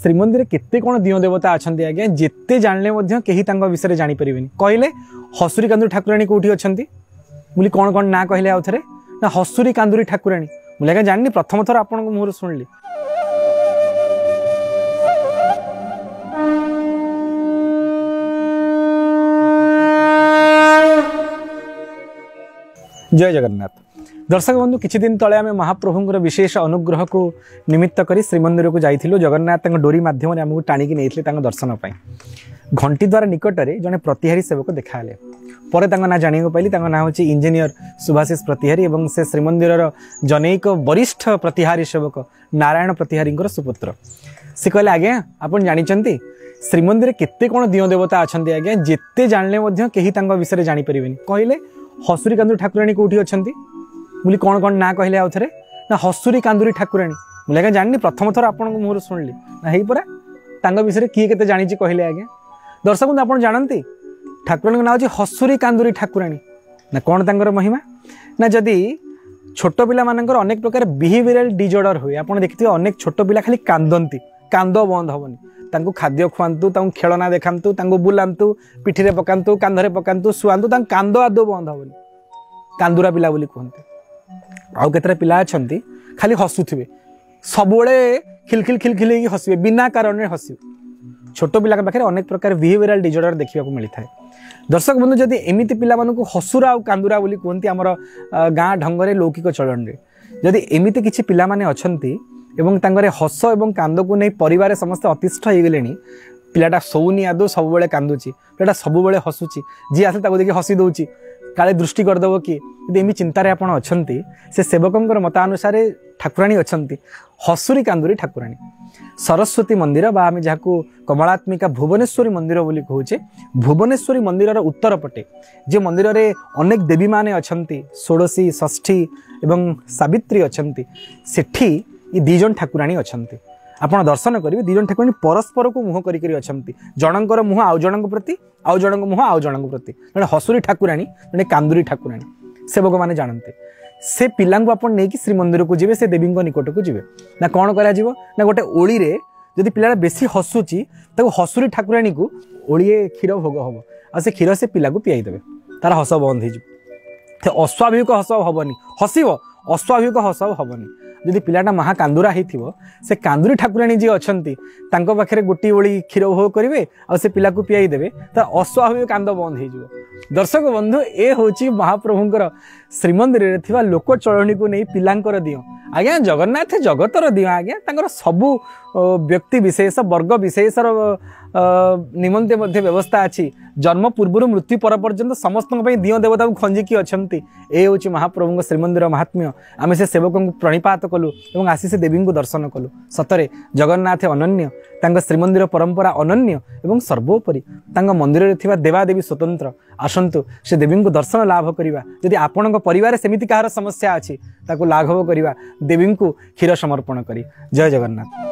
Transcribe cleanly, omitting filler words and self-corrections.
श्रीमंदिर केते कौन दियो देवता अच्छा आज्ञा जिते जानले कहीं विषय जापर कहले हसुरी कांदुरी ठाकुराणी कौटी अच्छा बोली कौन कौन ना कहले आउ थे ना हसुरी कांदुरी ठाकुराणी मुझे आज्ञा जानी प्रथम थर आपण मुहर शुणिली। जय जगन्नाथ। दर्शक बंधु किछि दिन तले आम महाप्रभुंर विशेष अनुग्रह को निमित्त करी श्रीमंदिर को जाइथिलु। जगन्नाथ डोरी माध्यम आमको टाणिकी नहीं दर्शन पाई। घंटी द्वारा निकट में जड़े प्रतिहारी सेवक देखाले पर ना जाना पाइली ना हूँ इंजीनियर सुभाषिष प्रतिहारी और से श्रीमंदिर जनैक वरिष्ठ प्रतिहारी सेवक नारायण प्रतिहारी सुपुत्र। से कहले आज्ञा आप जानते श्रीमंदिर केते कौन दियो देवता अच्छा आज्ञा जिते जानले कहीं विषय जापर कहले हसुरी कांदुरी ठाकुराणी कौटी अच्छा बोली कौन कौन ना कहले आउ थे ना हसुरी कांदुरी ठाकुराणी मुझे आज्ञा जानी प्रथम थर आपण मुहर शुणिली ना ही परा विषय किए के जानी कहले आज्ञा। दर्शक बंधु आप जानते ठाकुराणी ना हूँ हसुरी कांदुरी ठाकुराणी ना कौन तांकर महिमा ना जदि छोट पिला मानकर अनेक प्रकार बिहेवियरल डिजॉर्डर हुए आप देखिए अनेक छोट पिला खाली कांदती कांद बंद हेनी तांको खाद्य खुआंतु तांको खेलना देखातु तांको बुलांतु पिठी पकातु कांधरे पकातु शुआंतु कांद आदौ बंद हेनी कांदुरा पिला बोली कहते। आउ केतरा पिला अछंती खाली हसुथिबे सबुबले खिलखिल खिलखिल हसबे बिना कारण हसबे। छोट पिला पाखे अनेक प्रकार बिहेवियरल डिजॉर्डर देखा मिलता है। दर्शक बंधु जदि एमती पिला हसुरा आ कांदुरा बोली कहते आमर गाँ ढंगरे लौकिक चलन जदि एमती किसी पिला माने अछंती एवं तांगरे हस एवं कांद को नहीं परिवार समस्त अतिष्ठ हो गले पिलाटा शोनी आदौ सब बेले कांदुची पिलाटा सब बेले हसुची जी आसे देखिए हसी दौची काले दृष्टि करदेव किए यदि एमि चिंतार आप से सेवकों मतानुसार ठाकुराणी अच्छा हसुरी कांदुरी ठाकुराणी। सरस्वती मंदिर बा आम जहाँ कमलात्मिका भुवनेश्वरी मंदिर बोली कहूचे भुवनेश्वरी मंदिर उत्तर पटे जे मंदिर रे अनेक देवी माने अछंती षोडशी षष्ठी एवं सावित्री अछंती सेठी ये दीजन ठाकुराणी अछंती आपण दर्शन करेंगे दीजन ठाकुराणी परस्पर को मुह करी अछंती जनकर मुह आउ जनक प्रति आउ जनक मुह आउ जनक प्रति जड़े हसुरी ठाकुराणी जड़े कांदुरी ठाकुराणी सेवक मैंने जानते से पिला आप नहीं श्रीमंदिर को जी से देवी निकट को जी ना कौन करा ना गोटे ओली रे जदि पिला बेसी हसुची ताको हसुरी ठाकुराणी को ओलिए क्षीर भोग हम आ से क्षीर से पिला को पियाई देवे तार हस बंद हो अस्वाभाविक हस हेनी हसब अस्वाभाविक हस हेनी। जदि पिलाटा महा कांदुरा हो से कांदुरी ठाकुराणी जी अच्छा पाखे गोटी ओली क्षीर भोग करेंगे आ से पिला को पियाई देवे तार अस्वाभाविक कांद बंद हो। दर्शक बंधु ए हूँ महाप्रभुंर श्रीमंदिर थिबा लोक चलनी को नहीं पिलांकर दियो आज्ञा जगन्नाथ जगतर दियो आज्ञा तांकर सबु व्यक्ति विशेष वर्ग विशेष निमंते मध्य व्यवस्था अच्छी जन्म पूर्व मृत्यु पर पर्यंत समस्त दियो देवता को खंजिकी अच्छा ये हूँ महाप्रभु श्रीमंदिर महात्म्य आम से सेवक को प्रणिपात कलु और आसी से देवी को दर्शन कलु। सतरे जगन्नाथ अनन्य तांग श्रीमंदिर परंपरा अनन्य एवं सर्वोपरि तांग मंदिर में थिबा देवादेवी स्वतंत्र आसतु से देवी को दर्शन लाभ करवा जदि आपण परिवार सेमिति कहार समस्या अच्छी ताको लाघव करवा देवी को क्षीर समर्पण करी। जय जगन्नाथ।